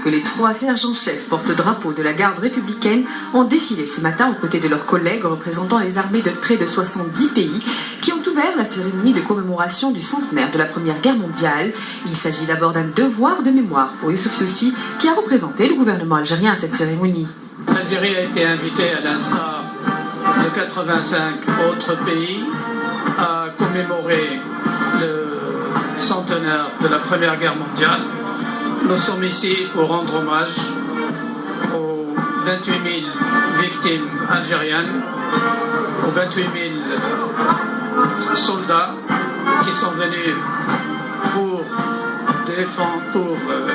que les 3 sergents-chefs porte-drapeaux de la garde républicaine ont défilé ce matin aux côtés de leurs collègues représentant les armées de près de 70 pays qui ont ouvert la cérémonie de commémoration du centenaire de la Première Guerre mondiale. Il s'agit d'abord d'un devoir de mémoire pour Youssouf Sosi qui a représenté le gouvernement algérien à cette cérémonie. L'Algérie a été invitée à l'instar de 85 autres pays à commémorer le centenaire de la Première Guerre mondiale. Nous sommes ici pour rendre hommage aux 28 000 victimes algériennes, aux 28 000 soldats qui sont venus pour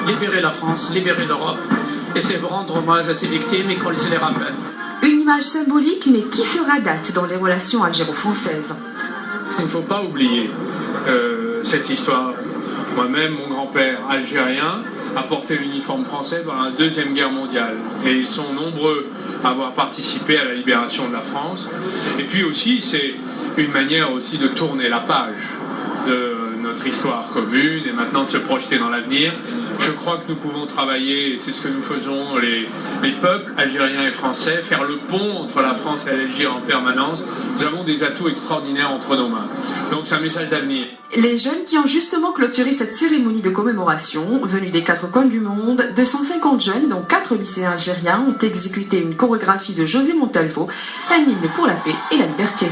libérer la France, libérer l'Europe. Et c'est pour rendre hommage à ces victimes et qu'on se les rappelle. Une image symbolique, mais qui fera date dans les relations algéro-françaises. Il ne faut pas oublier cette histoire. Moi-même, mon grand-père algérien a porté l'uniforme français pendant la Deuxième Guerre mondiale. Et ils sont nombreux à avoir participé à la libération de la France. Et puis aussi, c'est une manière aussi de tourner la page de notre histoire commune et maintenant de se projeter dans l'avenir. Je crois que nous pouvons travailler, et c'est ce que nous faisons, les peuples algériens et français, faire le pont entre la France et l'Algérie en permanence. Nous avons des atouts extraordinaires entre nos mains. Donc c'est un message d'avenir. Les jeunes qui ont justement clôturé cette cérémonie de commémoration, venus des 4 coins du monde, 250 jeunes, dont 4 lycéens algériens, ont exécuté une chorégraphie de José Montalvo, un hymne pour la paix et la liberté.